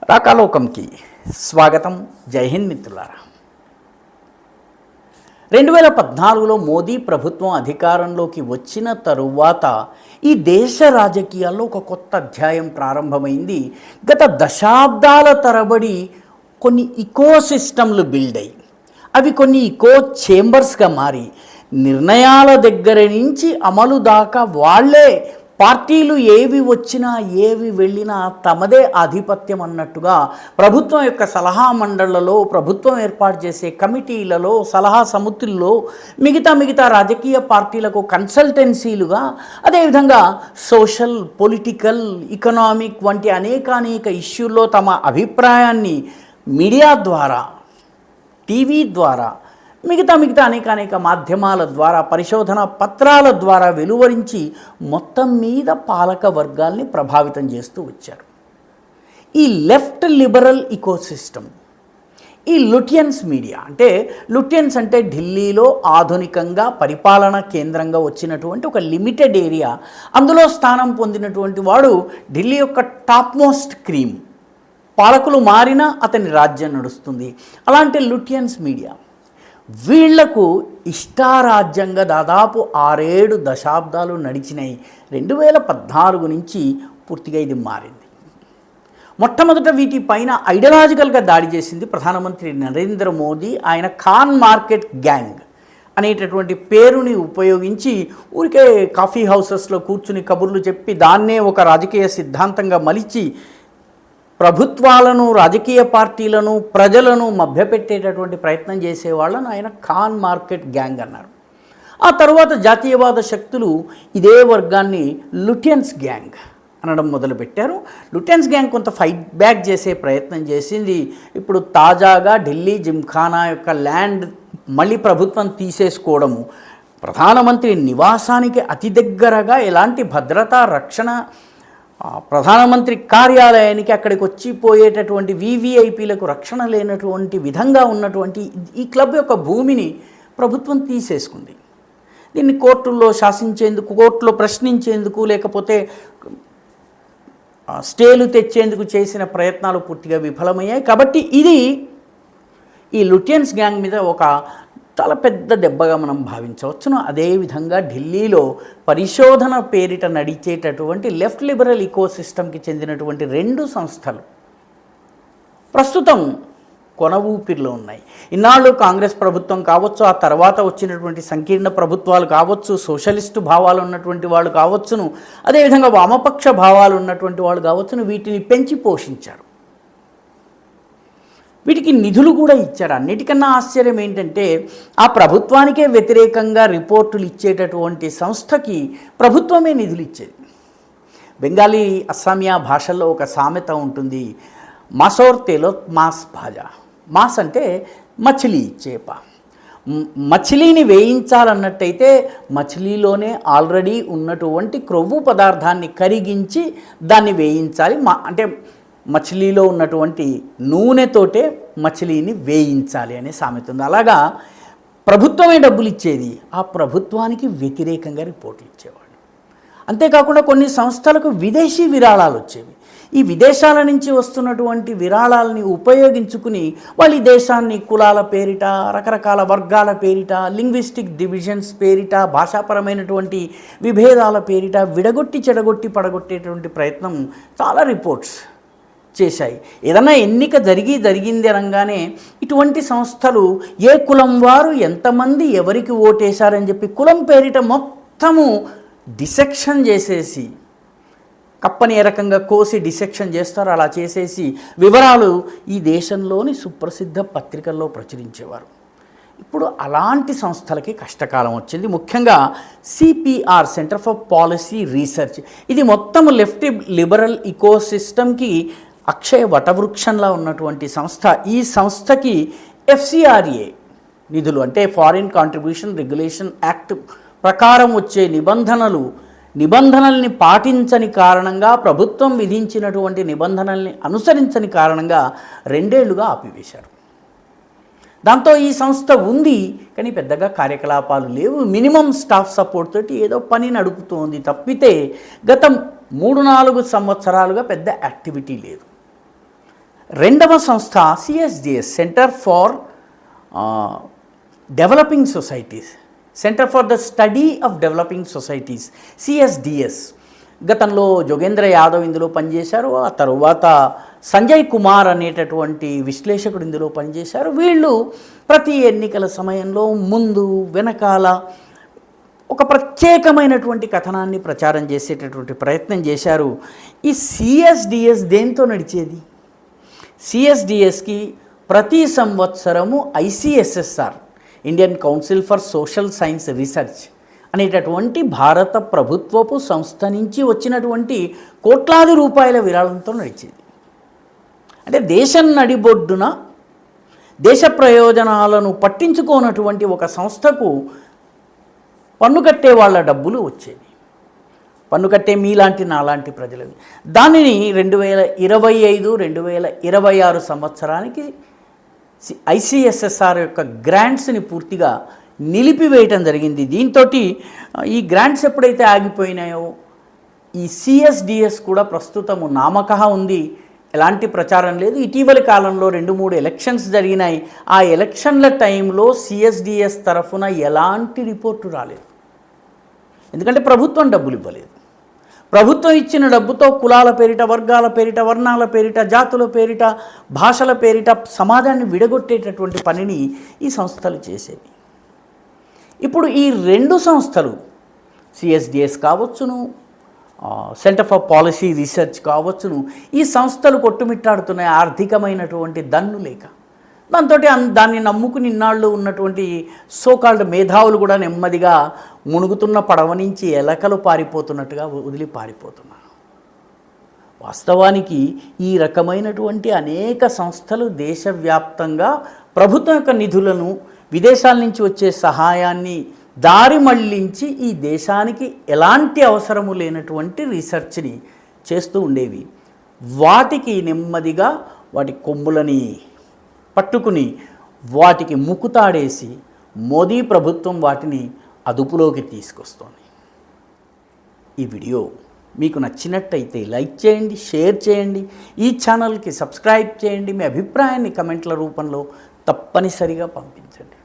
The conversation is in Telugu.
రాకాలోకంకి స్వాగతం. జై హింద్ మిత్రులారా. 2014లో మోదీ ప్రభుత్వం అధికారంలోకి వచ్చిన తరువాత ఈ దేశ రాజకీయాల్లో ఒక కొత్త అధ్యాయం ప్రారంభమైంది. గత దశాబ్దాల తరబడి కొన్ని ఇకోసిస్టమ్లు బిల్డ్ అయ్యి అవి కొన్ని ఇకో చేంబర్స్గా మారి నిర్ణయాల దగ్గర నుంచి అమలు దాకా వాళ్ళే పార్టీలు ఏవి వచ్చినా ఏవి వెళ్ళినా తమదే ఆధిపత్యం అన్నట్టుగా ప్రభుత్వం యొక్క సలహా మండళ్లలో, ప్రభుత్వం ఏర్పాటు చేసే కమిటీలలో, సలహా సమితుల్లో మిగతా రాజకీయ పార్టీలకు కన్సల్టెన్సీలుగా, అదేవిధంగా సోషల్, పొలిటికల్, ఎకనామిక్ వంటి అనేక ఇష్యూల్లో తమ అభిప్రాయాన్ని మీడియా ద్వారా, టీవీ ద్వారా, మిగతా అనేక మాధ్యమాల ద్వారా, పరిశోధన పత్రాల ద్వారా వెలువరించి మొత్తం మీద పాలక వర్గాల్ని ప్రభావితం చేస్తూ వచ్చారు. ఈ లెఫ్ట్ లిబరల్ ఇకోసిస్టమ్, ఈ లుటియన్స్ మీడియా లుటియన్స్ అంటే ఢిల్లీలో ఆధునికంగా పరిపాలన కేంద్రంగా వచ్చినటువంటి ఒక లిమిటెడ్ ఏరియా, అందులో స్థానం పొందినటువంటి వాడు ఢిల్లీ యొక్క టాప్ మోస్ట్ క్రీమ్. పాలకులు మారినా అతని రాజ్యం నడుస్తుంది. అలాంటి లుటియన్స్ మీడియా వీళ్లకు ఇష్టారాజ్యంగా దాదాపు 6-7 దశాబ్దాలు నడిచినాయి. 2014 నుంచి పూర్తిగా ఇది మారింది. మొట్టమొదట వీటిపైన ఐడియాలజికల్గా దాడి చేసింది ప్రధానమంత్రి నరేంద్ర మోదీ. ఆయన ఖాన్ మార్కెట్ గ్యాంగ్ అనేటటువంటి పేరుని ఉపయోగించి ఊరికే కాఫీ హౌసెస్లో కూర్చుని కబుర్లు చెప్పి దాన్నే ఒక రాజకీయ సిద్ధాంతంగా మలిచి ప్రభుత్వాలను, రాజకీయ పార్టీలను, ప్రజలను మభ్యపెట్టేటటువంటి ప్రయత్నం చేసేవాళ్ళను ఆయన ఖాన్ మార్కెట్ గ్యాంగ్ అన్నారు. ఆ తర్వాత జాతీయవాద శక్తులు ఇదే వర్గాన్ని లుటియన్స్ గ్యాంగ్ అనడం మొదలుపెట్టారు. లుటియన్స్ గ్యాంగ్ కొంత ఫైట్ బ్యాక్ చేసే ప్రయత్నం చేసింది. ఇప్పుడు తాజాగా ఢిల్లీ జిమ్ఖానా యొక్క ల్యాండ్ మళ్ళీ ప్రభుత్వం తీసేసుకోవడము, ప్రధానమంత్రి నివాసానికి అతి దగ్గరగా ఎలాంటి భద్రతా రక్షణ, ప్రధానమంత్రి కార్యాలయానికి అక్కడికి వచ్చిపోయేటటువంటి వీవీఐపీలకు రక్షణ లేనటువంటి విధంగా ఉన్నటువంటి ఈ క్లబ్ యొక్క భూమిని ప్రభుత్వం తీసేసుకుంది. దీన్ని కోర్టుల్లో శాసించేందుకు, కోర్టులో ప్రశ్నించేందుకు, లేకపోతే స్టేలు తెచ్చేందుకు చేసిన ప్రయత్నాలు పూర్తిగా విఫలమయ్యాయి. కాబట్టి ఇది ఈ లుటియన్స్ గ్యాంగ్ మీద ఒక చాలా పెద్ద దెబ్బగా మనం భావించవచ్చును. అదేవిధంగా ఢిల్లీలో పరిశోధన పేరిట నడిచేటటువంటి లెఫ్ట్ లిబరల్ ఇకోసిస్టమ్కి చెందినటువంటి 2 సంస్థలు ప్రస్తుతం కొన ఊపిరిలో ఉన్నాయి. ఇన్నాళ్ళు కాంగ్రెస్ ప్రభుత్వం కావచ్చు, ఆ తర్వాత వచ్చినటువంటి సంకీర్ణ ప్రభుత్వాలు కావచ్చు, సోషలిస్టు భావాలు ఉన్నటువంటి వాళ్ళు కావచ్చును, అదేవిధంగా వామపక్ష భావాలు ఉన్నటువంటి వాళ్ళు కావచ్చును, వీటిని పెంచి పోషించారు. వీటికి నిధులు కూడా ఇచ్చారు. అన్నిటికన్నా ఆశ్చర్యం ఏంటంటే ఆ ప్రభుత్వానికే వ్యతిరేకంగా రిపోర్టులు ఇచ్చేటటువంటి సంస్థకి ప్రభుత్వమే నిధులు ఇచ్చేది. బెంగాలీ, అస్సామియా భాషల్లో ఒక సామెత ఉంటుంది, మాసోర్ తేలో మాస్ భాజా. మాస్ అంటే మచిలీ, చేప. మచిలీని వేయించాలన్నట్టయితే మచిలీలోనే ఆల్రెడీ ఉన్నటువంటి క్రొవ్వు పదార్థాన్ని కరిగించి దాన్ని వేయించాలి. అంటే మచిలీలో ఉన్నటువంటి నూనెతోటే మచిలీని వేయించాలి అనే సామెత ఉంది. అలాగా ప్రభుత్వమే డబ్బులు ఇచ్చేది, ఆ ప్రభుత్వానికి వ్యతిరేకంగా రిపోర్ట్లు ఇచ్చేవాడు. అంతేకాకుండా కొన్ని సంస్థలకు విదేశీ విరాళాలు వచ్చేవి. ఈ విదేశాల నుంచి వస్తున్నటువంటి విరాళాలని ఉపయోగించుకుని వాళ్ళు ఈ దేశాన్ని కులాల పేరిట, రకరకాల వర్గాల పేరిట, లింగ్విస్టిక్ డివిజన్స్ పేరిట, భాషాపరమైనటువంటి విభేదాల పేరిట విడగొట్టి, చెడగొట్టి, పడగొట్టేటువంటి ప్రయత్నం చాలా రిపోర్ట్స్ చేశాయి. ఏదైనా ఎన్నిక జరిగింది అనగానే ఇటువంటి సంస్థలు ఏ కులం వారు ఎంతమంది ఎవరికి ఓటేశారని చెప్పి కులం పేరిట మొత్తము డిసెక్షన్ చేసేసి, కప్పని ఏ రకంగా కోసి డిసెక్షన్ చేస్తారో అలా చేసేసి వివరాలు ఈ దేశంలోని సుప్రసిద్ధ పత్రికల్లో ప్రచురించేవారు. ఇప్పుడు అలాంటి సంస్థలకి కష్టకాలం వచ్చింది. ముఖ్యంగా CPR, centre for policy research, ఇది మొత్తం లెఫ్ట్ లిబరల్ ఇకోసిస్టమ్కి అక్షయ వటవృక్షంలా ఉన్నటువంటి సంస్థ. ఈ సంస్థకి FCRA నిధులు, అంటే ఫారిన్ కాంట్రిబ్యూషన్ రెగ్యులేషన్ యాక్ట్ ప్రకారం వచ్చే నిబంధనల్ని పాటించని కారణంగా, ప్రభుత్వం విధించినటువంటి నిబంధనల్ని అనుసరించని కారణంగా 2 ఏళ్లుగా ఆపివేశారు. దాంతో ఈ సంస్థ ఉంది కానీ పెద్దగా కార్యకలాపాలు లేవు. మినిమం స్టాఫ్ సపోర్ట్ తోటి ఏదో పని నడుపుతోంది తప్పితే గత 3-4 సంవత్సరాలుగా పెద్ద యాక్టివిటీ లేదు. రెండవ సంస్థ CSDS, centre for developing societies, centre for the study of developing societies, CSDS. గతంలో జోగేంద్ర యాదవ్ ఇందులో పనిచేశారు. ఆ తరువాత సంజయ్ కుమార్ అనేటటువంటి విశ్లేషకుడు ఇందులో పనిచేశారు. వీళ్ళు ప్రతి ఎన్నికల సమయంలో ముందు వెనకాల ఒక ప్రత్యేకమైనటువంటి కథనాన్ని ప్రచారం చేసేటటువంటి ప్రయత్నం చేశారు. ఈ సిఎస్డిఎస్ దేంతో నడిచేది? సిఎస్డిఎస్కి ప్రతి సంవత్సరము ఐసిఎస్ఎస్ఆర్, Indian council for social science research అనేటటువంటి భారత ప్రభుత్వపు సంస్థ నుంచి వచ్చినటువంటి కోట్లాది రూపాయల విరాళంతో నడిచేది. అంటే దేశం నడిబొడ్డున దేశ ప్రయోజనాలను పట్టించుకోనటువంటి ఒక సంస్థకు పన్ను కట్టే వాళ్ళ డబ్బులు వచ్చేవి, పన్ను కట్టే మీలాంటి నాలాంటి ప్రజలవి. దానిని 2025, 2026 సంవత్సరానికి ఐసిఎస్ఎస్ఆర్ యొక్క గ్రాంట్స్ని పూర్తిగా నిలిపివేయటం జరిగింది. దీంతో ఈ గ్రాంట్స్ ఎప్పుడైతే ఆగిపోయినాయో ఈ సిఎస్డిఎస్ కూడా ప్రస్తుతము నామకహ ఉంది, ఎలాంటి ప్రచారం లేదు. ఇటీవలి కాలంలో 2-3 ఎలక్షన్స్ జరిగినాయి. ఆ ఎలక్షన్ల టైంలో సిఎస్డిఎస్ తరఫున ఎలాంటి రిపోర్టు రాలేదు. ఎందుకంటే ప్రభుత్వం డబ్బులు ఇవ్వలేదు. ప్రభుత్వం ఇచ్చిన డబ్బుతో కులాల పేరిట, వర్గాల పేరిట, వర్ణాల పేరిట, జాతుల పేరిట, భాషల పేరిట సమాజాన్ని విడగొట్టేటటువంటి పనిని ఈ సంస్థలు చేసేవి. ఇప్పుడు ఈ 2 సంస్థలు సిఎస్డిఎస్ కావచ్చును, సెంటర్ ఫర్ పాలసీ రీసెర్చ్ కావచ్చును, ఈ సంస్థలు కొట్టుమిట్టాడుతున్నాయి ఆర్థికమైనటువంటి దన్ను లేక. దాంతో దాన్ని నమ్ముకుని ఇన్నాళ్ళు ఉన్నటువంటి సోకాల్డ్ మేధావులు కూడా నెమ్మదిగా మునుగుతున్న పడవ నుంచి ఎలకలు పారిపోతున్నట్టుగా వదిలి పారిపోతున్నారు. వాస్తవానికి ఈ రకమైనటువంటి అనేక సంస్థలు దేశవ్యాప్తంగా ప్రభుత్వం యొక్క నిధులను, విదేశాల నుంచి వచ్చే సహాయాన్ని దారి మళ్లించి ఈ దేశానికి ఎలాంటి అవసరము లేనటువంటి రీసెర్చ్ని చేస్తూ ఉండేవి. వాటికి నెమ్మదిగా వాటి కొమ్ములని పట్టుకుని వాటికి ముక్కుతాడేసి మోదీ ప్రభుత్వం వాటిని అదుపులోకి తీసుకొస్తోంది. ఈ వీడియో మీకు నచ్చినట్టయితే లైక్ చేయండి, షేర్ చేయండి, ఈ ఛానల్కి సబ్స్క్రైబ్ చేయండి. మీ అభిప్రాయాన్ని కమెంట్ల రూపంలో తప్పనిసరిగా పంపించండి.